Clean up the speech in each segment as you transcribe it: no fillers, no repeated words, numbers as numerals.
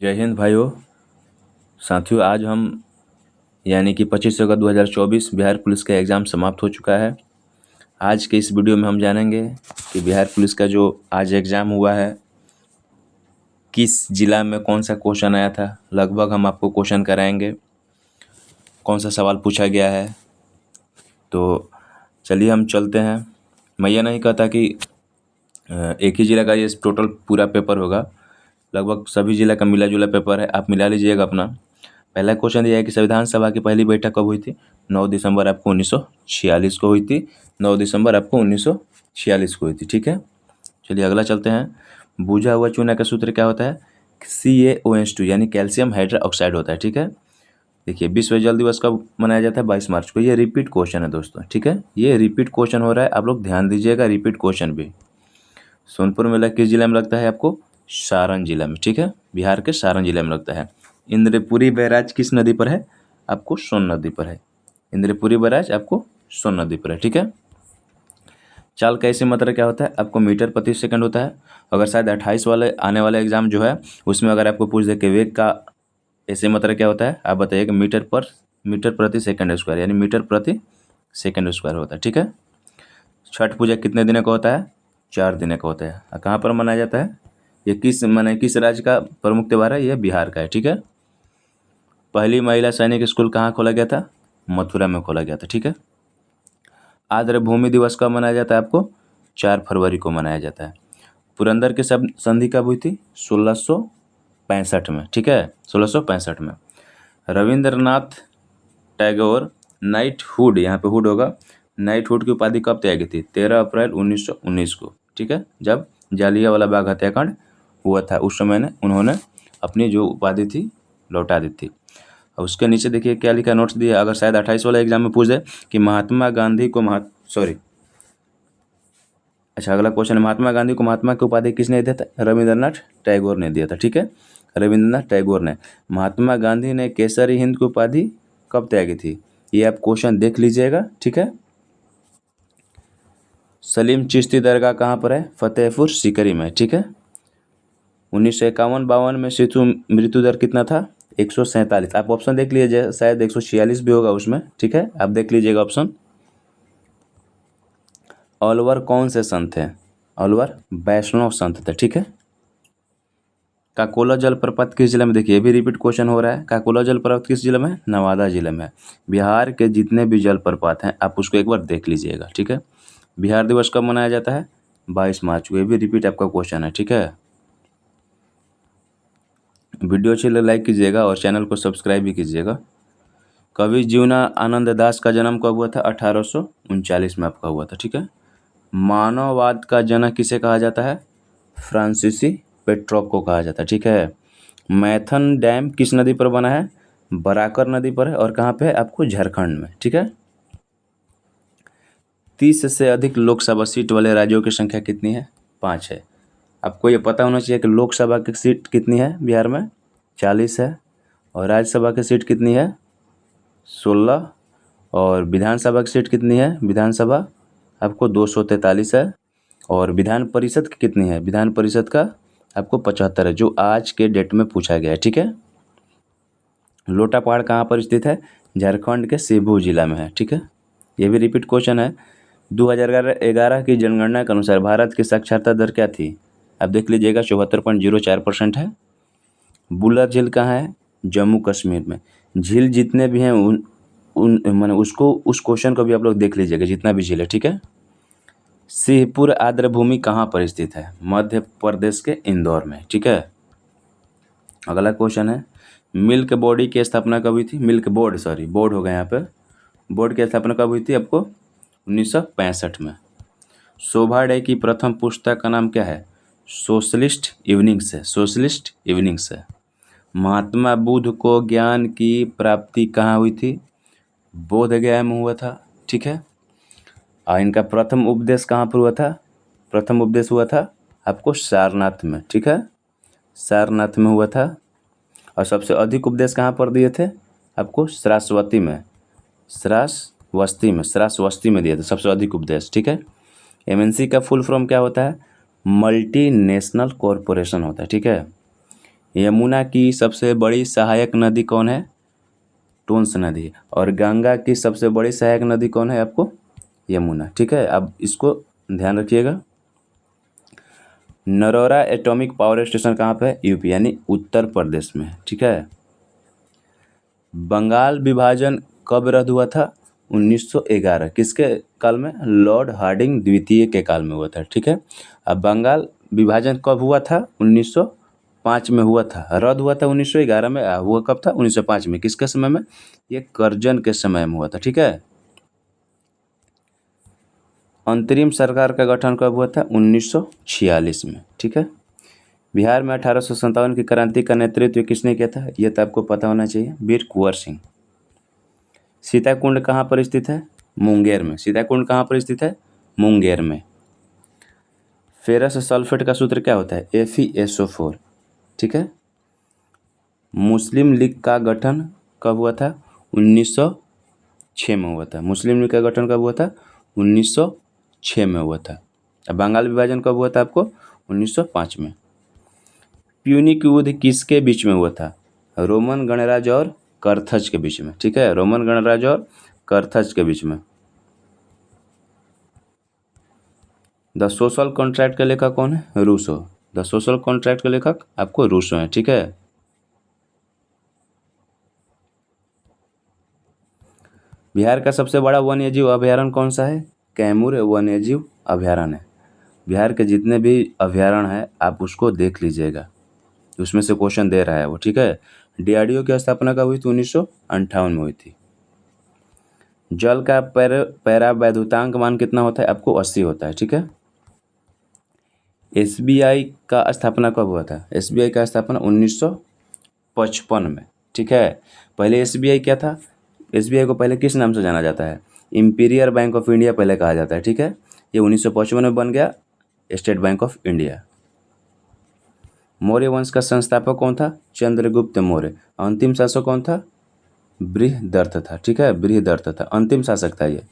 जय हिंद भाइयों। साथियों, आज हम यानी कि 25 अगस्त 2024 बिहार पुलिस का एग्ज़ाम समाप्त हो चुका है। आज के इस वीडियो में हम जानेंगे कि बिहार पुलिस का जो आज एग्ज़ाम हुआ है, किस जिला में कौन सा क्वेश्चन आया था। लगभग हम आपको क्वेश्चन कराएंगे, कौन सा सवाल पूछा गया है। तो चलिए हम चलते हैं। मैं ये नहीं कहता कि एक ही ज़िला का ये टोटल पूरा पेपर होगा। लगभग सभी जिला का मिला जुला पेपर है, आप मिला लीजिएगा अपना। पहला क्वेश्चन ये है कि संविधान सभा की पहली बैठक कब हुई थी। 9 दिसंबर आपको 1946 को हुई थी। 9 दिसंबर आपको 1946 को हुई थी। ठीक है, चलिए अगला चलते हैं। बुझा हुआ चूना का सूत्र क्या होता है। CaOH2 यानी कैल्शियम हाइड्रोक्साइड होता है। ठीक है, देखिए विश्व जल दिवस कब मनाया जाता है। 22 मार्च को। ये रिपीट क्वेश्चन है दोस्तों। ठीक है, ये रिपीट क्वेश्चन हो रहा है, आप लोग ध्यान दीजिएगा। रिपीट क्वेश्चन भी सोनपुर मेला किस जिला में लगता है आपको। सारण जिला में। ठीक है, बिहार के सारण जिला में लगता है। इंद्रपुरी बैराज किस नदी पर है आपको। सोन नदी पर है। इंद्रपुरी बैराज आपको सोन नदी पर है। ठीक है, चाल का ऐसी मात्रा क्या होता है आपको। मीटर प्रति सेकंड होता है। अगर शायद 28 वाले आने वाले एग्जाम जो है उसमें अगर आपको पूछ दे कि वेग का ऐसे मात्रा क्या होता है, आप बताइएगा मीटर प्रति सेकंड स्क्वायर यानी मीटर प्रति सेकंड स्क्वायर होता है। ठीक है, छठ पूजा कितने दिनों का होता है। 4 दिनों का होता है। कहाँ पर मनाया जाता है ये, किस राज्य का प्रमुख त्यौहार है। यह बिहार का है। ठीक है, पहली महिला सैनिक स्कूल कहाँ खोला गया था। मथुरा में खोला गया था। ठीक है, आर्द्र भूमि दिवस कब मनाया जाता है आपको। 4 फरवरी को मनाया जाता है। पुरंदर की सब संधि कब हुई थी। 1665 में। ठीक है, 1665 में। रविंद्रनाथ टैगोर नाइटहुड, यहाँ पे हुड होगा, नाइटहुड की उपाधि कब त्यागी थी। 13 अप्रैल 1919 को। ठीक है, जब जालियांवाला बाग हत्याकांड हुआ था उस समय ने उन्होंने अपनी जो उपाधि थी लौटा दी थी। और उसके नीचे देखिए क्या लिखा, नोट्स दिया। अगर शायद 28 वाला एग्जाम में पूछ दे कि महात्मा गांधी को अगला क्वेश्चन है, महात्मा गांधी को महात्मा की उपाधि किसने दिया था। रविंद्रनाथ टैगोर ने दिया था। ठीक है, रविंद्रनाथ टैगोर ने। महात्मा गांधी ने केसरी हिंद की उपाधि कब त्यागी थी, ये आप क्वेश्चन देख लीजिएगा। ठीक है, सलीम चिश्ती दरगाह कहाँ पर है। फतेहपुर सीकरी में। ठीक है, 1951-52 में शिशु मृत्यु दर कितना था। 147। आप ऑप्शन देख लीजिए, शायद 146 भी होगा उसमें। ठीक है, आप देख लीजिएगा ऑप्शन। अलवर कौन से संत हैं। अलवर वैष्णव संत थे। ठीक है, काकोला जलप्रपात किस जिले में। देखिए ये भी रिपीट क्वेश्चन हो रहा है। काकोला जलप्रपात किस जिले में है। नवादा जिले में है। बिहार के जितने भी जलप्रपात हैं आप उसको एक बार देख लीजिएगा। ठीक है, बिहार दिवस कब मनाया जाता है। 22 मार्च को। ये भी रिपीट आपका क्वेश्चन है। ठीक है, वीडियो अच्छी लगे लाइक कीजिएगा और चैनल को सब्सक्राइब भी कीजिएगा। कवि जीवना आनंद दास का जन्म कब हुआ था। 1839 में आपका हुआ था। ठीक है, मानववाद का जनक किसे कहा जाता है। फ्रांसीसी पेट्रोप को कहा जाता है। ठीक है, मैथन डैम किस नदी पर बना है। बराकर नदी पर है। और कहाँ पे है आपको, झारखंड में। ठीक है, 30 से अधिक लोकसभा सीट वाले राज्यों की संख्या कितनी है। 5 है। आपको ये पता होना चाहिए कि लोकसभा की सीट कितनी है बिहार में, 40 है। और राज्यसभा की सीट कितनी है, 16। और विधानसभा की सीट कितनी है, विधानसभा आपको 243 है। और विधान परिषद की कितनी है, विधान परिषद का आपको 75 है, जो आज के डेट में पूछा गया है। ठीक है, लोटा पहाड़ कहाँ पर स्थित है। झारखंड के सेबू जिला में है। ठीक है, ये भी रिपीट क्वेश्चन है। 2011 की जनगणना के अनुसार भारत की साक्षरता दर क्या थी, आप देख लीजिएगा 74.04% है। बुलर झील कहाँ है, जम्मू कश्मीर में। झील जितने भी हैं उन माने उसको उस क्वेश्चन को भी आप लोग देख लीजिएगा, जितना भी झील है। ठीक है, सिंहपुर आर्द्र भूमि कहाँ पर स्थित है, मध्य प्रदेश के इंदौर में। ठीक है, अगला क्वेश्चन है, मिल्क बॉडी की स्थापना कब हुई थी। बोर्ड हो गया यहाँ पे। बोर्ड की स्थापना कब हुई थी आपको, 1965 में। शोभा डे की प्रथम पुस्तक का नाम क्या है, सोशलिस्ट इवनिंग्स है। महात्मा बुद्ध को ज्ञान की प्राप्ति कहाँ हुई थी, बोध गया में हुआ था। ठीक है, और इनका प्रथम उपदेश कहाँ पर हुआ था, प्रथम उपदेश हुआ था आपको सारनाथ में। ठीक है, सारनाथ में हुआ था। और सबसे अधिक उपदेश कहाँ पर दिए थे आपको, श्रावस्ती में दिए थे सबसे अधिक उपदेश। ठीक है, MNC का फुल फॉर्म क्या होता है, मल्टी नेशनल कॉरपोरेशन होता है। ठीक है, यमुना की सबसे बड़ी सहायक नदी कौन है? टोंस नदी। और गंगा की सबसे बड़ी सहायक नदी कौन है आपको? यमुना। ठीक है, अब इसको ध्यान रखिएगा। नरोरा एटॉमिक पावर स्टेशन कहाँ पे है? यूपी यानी उत्तर प्रदेश में। ठीक है। बंगाल विभाजन कब रद्द हुआ था? 1911। किसके काल में? लॉर्ड हार्डिंग द्वितीय के काल में हुआ था। ठीक है। अब बंगाल विभाजन कब हुआ था? 1905 में हुआ था। रद्द हुआ था 1911 में। हुआ कब था? 1905 में। किसके समय में? ये कर्जन के समय में हुआ था। ठीक है। अंतरिम सरकार का गठन कब हुआ था? 1946 में। ठीक है। बिहार में 1857 की क्रांति का नेतृत्व किसने किया था? ये तो आपको पता होना चाहिए, वीर कुंवर सिंह। सीताकुंड कहाँ पर स्थित है? मुंगेर में। सीताकुंड कहाँ पर स्थित है? मुंगेर में। फेरस सल्फेट का सूत्र क्या होता है? FeSO4। ठीक है। मुस्लिम लीग का गठन कब हुआ था? 1906 में हुआ था। मुस्लिम लीग का गठन कब हुआ था? 1906 में हुआ था। अब बंगाल विभाजन कब हुआ था आपको? 1905 में। प्यूनिक युद्ध किसके बीच में हुआ था? रोमन गणराज्य और कर्थज के बीच में। ठीक है, रोमन गणराज्य और कर्थज के बीच में। द सोशल कॉन्ट्रैक्ट का लेखक कौन है? रूसो। द सोशल कॉन्ट्रैक्ट का लेखक आपको रूसो है। ठीक है। बिहार का सबसे बड़ा वन्यजीव अभयारण्य कौन सा है? कैमूर वन्यजीव अभयारण्य है। बिहार के जितने भी अभयारण्य हैं आप उसको देख लीजिएगा, उसमें से क्वेश्चन दे रहा है वो। ठीक है। DRDO की स्थापना कब हुई थी? 1958 में हुई थी। जल का पैरा वैद्युतांक मान कितना होता है? आपको 80 होता है। ठीक है। SBI का स्थापना कब हुआ था? SBI का स्थापना 1955 में। ठीक है। पहले SBI क्या था? SBI को पहले किस नाम से जाना जाता है? इंपीरियल बैंक ऑफ इंडिया पहले कहा जाता है। ठीक है। ये 1955 में बन गया state bank of India. Maurya वंश का संस्थापक कौन था? चंद्रगुप्त मौर्य। अंतिम शासक कौन था? बृहदर्थ था। ठीक है, बृहदर्थ था, अंतिम शासक था ये।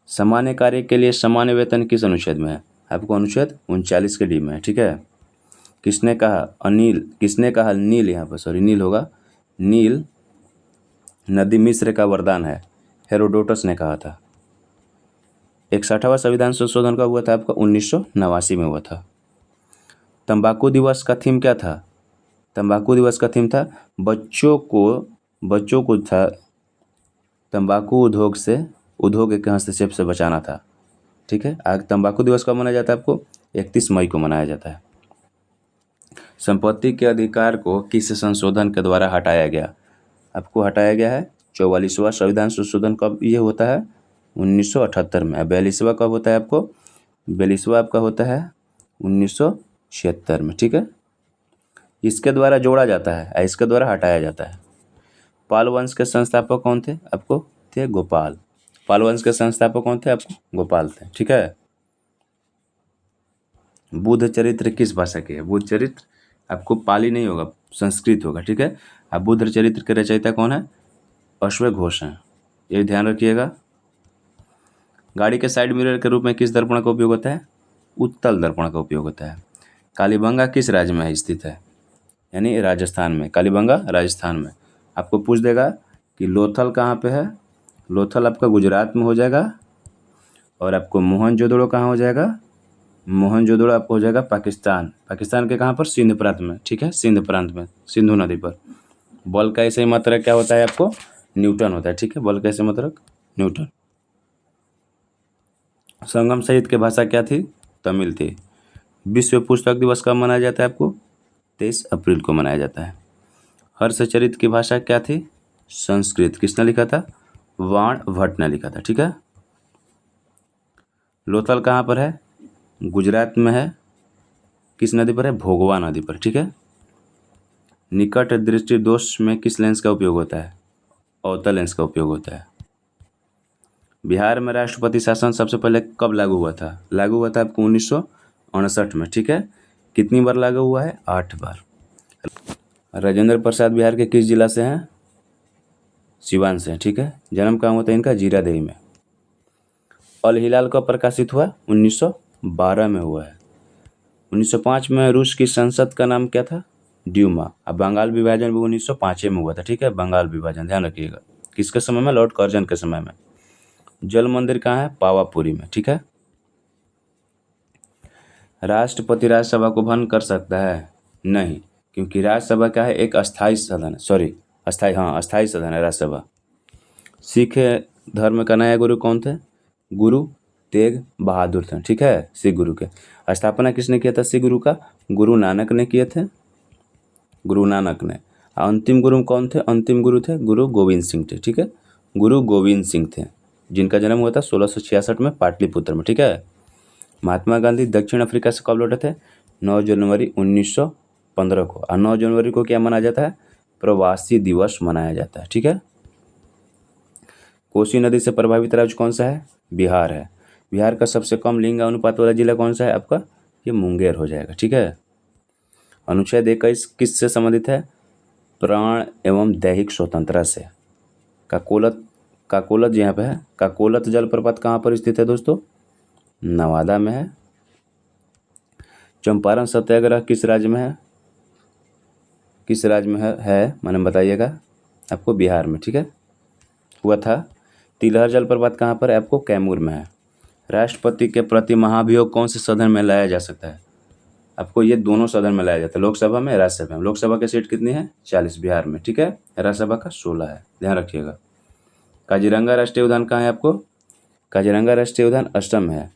सामान्य कार्य के लिए सामान्य वेतन किस अनुच्छेद में है? आपको अनुच्छेद 39 के डी में है। ठीक है। किसने कहा? अनिल। किसने कहा? नील, यहाँ पर सॉरी नील होगा। नील नदी मिस्र का वरदान है, हेरोडोटस ने कहा था। 61वां संविधान संशोधन कब हुआ था आपका? 1989 में हुआ था। तंबाकू दिवस का थीम क्या था? तंबाकू दिवस का थीम था बच्चों को था तंबाकू उद्योग के हस्तक्षेप से बचाना था। ठीक है। आज तंबाकू दिवस कब मनाया जाता है आपको? 31 मई को मनाया जाता है। संपत्ति के अधिकार को किस संशोधन के द्वारा हटाया गया? आपको हटाया गया है 44वां संविधान संशोधन। कब ये होता है? 1978 में। 42वां कब होता है आपको? 42वां आपका होता है 1976 में। ठीक है। इसके द्वारा जोड़ा जाता है, इसके द्वारा हटाया जाता है। पाल वंश के संस्थापक कौन थे? आपको थे गोपाल। पाल वंश के संस्थापक कौन थे? आपको गोपाल थे। ठीक है। बुद्ध चरित्र किस भाषा के है? बुद्ध चरित्र आपको पाली नहीं होगा, संस्कृत होगा। ठीक है। अब बुद्ध चरित्र के रचयिता कौन है? अश्वघोष हैं, ये ध्यान रखिएगा। गाड़ी के साइड मिरर के रूप में किस दर्पण का उपयोग होता है? उत्तल दर्पण का उपयोग होता है। कालीबंगा किस राज्य में स्थित है? यानी राजस्थान में। कालीबंगा राजस्थान में। आपको पूछ देगा कि लोथल कहाँ पे है? लोथल आपका गुजरात में हो जाएगा। और आपको मोहनजोदड़ो कहाँ हो जाएगा? मोहनजोदड़ो आपको हो जाएगा पाकिस्तान। पाकिस्तान के कहाँ पर? सिंध प्रांत में। ठीक है, सिंध प्रांत में, सिंधु नदी पर। बल का ऐसे मात्रक क्या होता है आपको? न्यूटन होता है। ठीक है, बल का ऐसे मात्रक न्यूटन। संगम साहित्य की भाषा क्या थी? तमिल थी। विश्व पुस्तक दिवस कब मनाया जाता है आपको? 23 अप्रैल को मनाया जाता है। हर्षचरित की भाषा क्या थी? संस्कृत। किसने लिखा था? वाण भट्ट ने लिखा था। ठीक है। लोथल कहाँ पर है? गुजरात में है। किस नदी पर है? भोगवा नदी पर। ठीक है। निकट दृष्टि दोष में किस लेंस का उपयोग होता है? अवतल लेंस का उपयोग होता है। बिहार में राष्ट्रपति शासन सबसे पहले कब लागू हुआ था? लागू हुआ था आपको 1968 में। ठीक है। कितनी बार लागू हुआ है? 8 बार। राजेंद्र प्रसाद बिहार के किस जिला से हैं? सिवान से। ठीक है। जन्म कहाँ होता है इनका? जीरादेई में। अल हिलाल कब प्रकाशित हुआ? 1912 में हुआ है। 1905 में रूस की संसद का नाम क्या था? ड्यूमा। अब बंगाल विभाजन भी 1905 में हुआ था, ठीक है, बंगाल विभाजन ध्यान रखिएगा। किसके समय में? लॉर्ड कर्जन के समय में। जल मंदिर कहाँ है? पावापुरी में, ठीक है। राष्ट्रपति राज्यसभा को भंग कर सकता है? नहीं, क्योंकि राज्यसभा क्या है? एक अस्थाई सदन है, सॉरी अस्थाई सदन है राज्यसभा। सिख धर्म का नया गुरु कौन थे? गुरु तेग बहादुर थे, ठीक है। सिख गुरु के स्थापना किसने किया था? सिख गुरु का गुरु नानक ने किए थे, गुरु नानक ने। अंतिम गुरु कौन थे? अंतिम गुरु थे गुरु गोविंद सिंह थे, ठीक है। गुरु गोविंद सिंह थे, जिनका जन्म हुआ था 1666 में पाटलिपुत्र में, ठीक है। महात्मा गांधी दक्षिण अफ्रीका से कब लौटे थे? 9 जनवरी 1915 को। और 9 जनवरी को क्या मनाया जाता है? प्रवासी दिवस मनाया जाता है, ठीक है। कोसी नदी से प्रभावित राज्य कौन सा है? बिहार है। बिहार का सबसे कम लिंग अनुपात वाला जिला कौन सा है आपका? ये मुंगेर हो जाएगा, ठीक है। अनुच्छेद 21 किस से संबंधित है? प्राण एवं दैहिक स्वतंत्रता से। काकोलत यहाँ पे है। काकोलत जलप्रपात कहाँ पर स्थित है दोस्तों? नवादा में है। चंपारण सत्याग्रह किस राज्य में है? किस राज्य में है माने बताइएगा आपको? बिहार में, ठीक है, हुआ था। तिलहर जलप्रपात कहाँ पर है आपको? कैमूर में है। राष्ट्रपति के प्रति महाभियोग कौन से सदन में लाया जा सकता है आपको? ये दोनों सदन में लाया जाता है, लोकसभा में, राज्यसभा में। लोकसभा की सीट कितनी है? 40 बिहार में, ठीक है। राज्यसभा का 16 है, ध्यान रखिएगा। काजीरंगा राष्ट्रीय उद्यान कहाँ है आपको? काजीरंगा राष्ट्रीय उद्यान असम में है।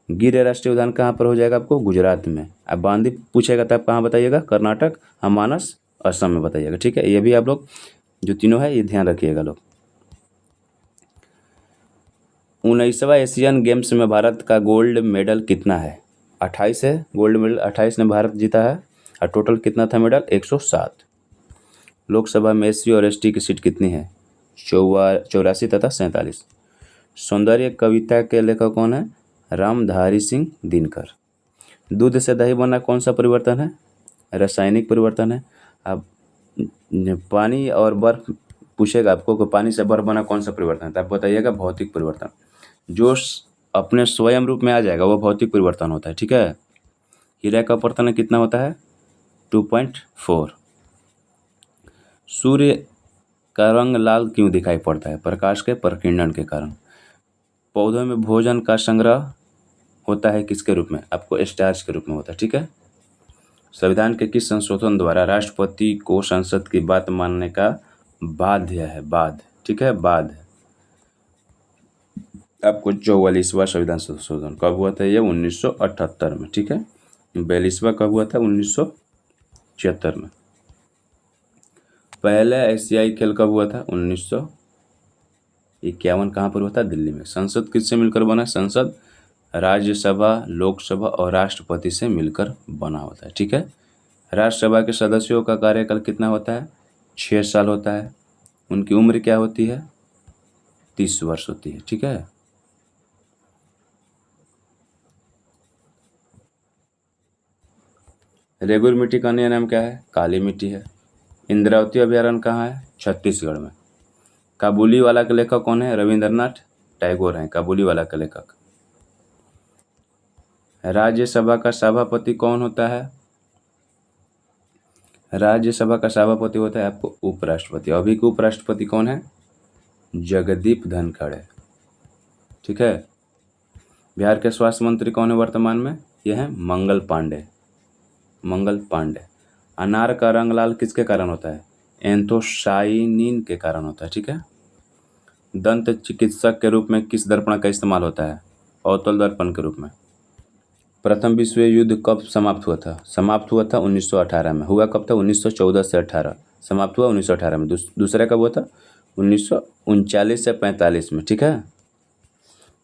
गिर राष्ट्रीय उद्यान कहाँ पर हो जाएगा आपको? गुजरात में। अब बांदी पूछेगा तो आप कहाँ बताइएगा? कर्नाटक। और मानस असम में बताइएगा, ठीक है। ये भी आप लोग जो तीनों है ये ध्यान रखिएगा लोग। 19वां एशियन गेम्स में भारत का गोल्ड मेडल कितना है? 28 है गोल्ड मेडल, 28 ने भारत जीता है। और टोटल कितना था मेडल? 107। लोकसभा में एससी और एसटी की सीट कितनी है? 84 तथा 47। सौंदर्य कविता के लेखक कौन है? रामधारी सिंह दिनकर। दूध से दही बनना कौन सा परिवर्तन है? रासायनिक परिवर्तन है। अब पानी और बर्फ पूछेगा आपको कि पानी से बर्फ बना कौन सा परिवर्तन है, तो आप बताइएगा भौतिक परिवर्तन। जो अपने स्वयं रूप में आ जाएगा वो भौतिक परिवर्तन होता है, ठीक है। हीरा का अपवर्तन कितना होता है? 2.4। सूर्य का रंग लाल क्यों दिखाई पड़ता है? प्रकाश के प्रकीर्णन के कारण। पौधों में भोजन का संग्रह होता है किसके रूप में? आपको स्टार्च के रूप में होता है, ठीक है। संविधान के किस संशोधन द्वारा राष्ट्रपति को संसद की बात मानने का बाध्य है? बाध, ठीक है, बाध। आपको 44वां संविधान संशोधन कब हुआ था? ये 1978 में, ठीक है। 42वां कब हुआ था? 1976 में। पहला एशियाई खेल कब हुआ था? 1951। कहाँ पर हुआ था? दिल्ली में। संसद किससे मिलकर बना? संसद राज्यसभा, लोकसभा और राष्ट्रपति से मिलकर बना होता है, ठीक है। राज्यसभा के सदस्यों का कार्यकाल कितना होता है? 6 साल होता है। उनकी उम्र क्या होती है? 30 वर्ष होती है, ठीक है। रेगुर मिट्टी का अन्य नाम क्या है? काली मिट्टी है। इंद्रावती अभयारण्य कहाँ है? छत्तीसगढ़ में। काबुली वाला के लेखक कौन है? रविंद्रनाथ टैगोर हैं काबुली वाला के लेखक। राज्यसभा का सभापति कौन होता है? राज्यसभा का सभापति होता है आपको उपराष्ट्रपति। अभी के उपराष्ट्रपति कौन है? जगदीप धनखड़ है, ठीक है। बिहार के स्वास्थ्य मंत्री कौन है वर्तमान में? ये है मंगल पांडे। मंगल पांडे। अनार का रंग लाल किसके कारण होता है? एंथोसाइनिन के कारण होता है, ठीक है। दंत चिकित्सक के रूप में किस दर्पण का इस्तेमाल होता है? अवतल दर्पण के रूप में। प्रथम विश्व युद्ध कब समाप्त हुआ था? समाप्त हुआ था 1918 में। हुआ कब था? 1914 से 18। समाप्त हुआ 1918 में। दूसरा कब हुआ था? 1939 से 45 में, ठीक है।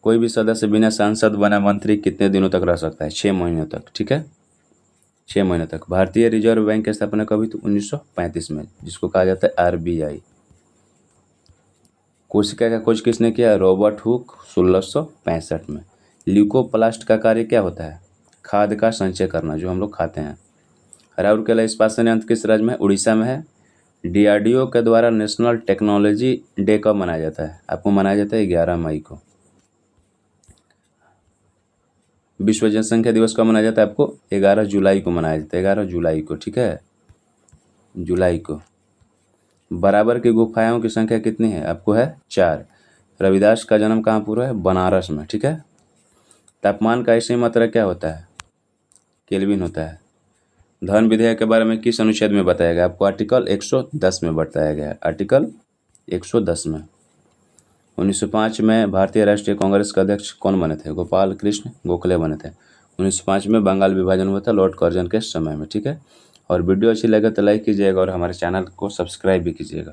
कोई भी सदस्य बिना सांसद बना मंत्री कितने दिनों तक रह सकता है? 6 महीनों तक, ठीक है, 6 महीने तक। भारतीय रिजर्व बैंक की स्थापना कब हुई थी? 1935 में, जिसको कहा जाता है आरबीआई। कोशिका का खोज किसने किया? रॉबर्ट हुक 1665 में। ल्यूकोप्लास्ट का कार्य क्या होता है? खाद का संचय करना, जो हम लोग खाते हैं। राउरकेला इस्पात संयंत्र किस राज्य में? उड़ीसा में है। डीआरडीओ के द्वारा नेशनल टेक्नोलॉजी डे कब मनाया जाता है? आपको मनाया जाता है 11 मई को। विश्व जनसंख्या दिवस कब मनाया जाता है? आपको 11 जुलाई को मनाया जाता है, 11 जुलाई को, ठीक है। जुलाई को। बराबर की गुफाओं की संख्या कितनी है? आपको है 4। रविदास का जन्म कहाँ पूरा है? बनारस में। ठीक है। तापमान का ऐसी मात्रा क्या होता है? केल्विन होता है। धन विधेयक के बारे में किस अनुच्छेद में बताया गया? आपको आर्टिकल 110 में बताया गया है। आर्टिकल 110 में। 1905 में भारतीय राष्ट्रीय कांग्रेस के अध्यक्ष कौन बने थे? गोपाल कृष्ण गोखले बने थे। 1905 में बंगाल विभाजन हुआ था लॉर्ड कर्जन के समय में। ठीक है। और वीडियो अच्छी लगे तो लाइक कीजिएगा और हमारे चैनल को सब्सक्राइब भी कीजिएगा।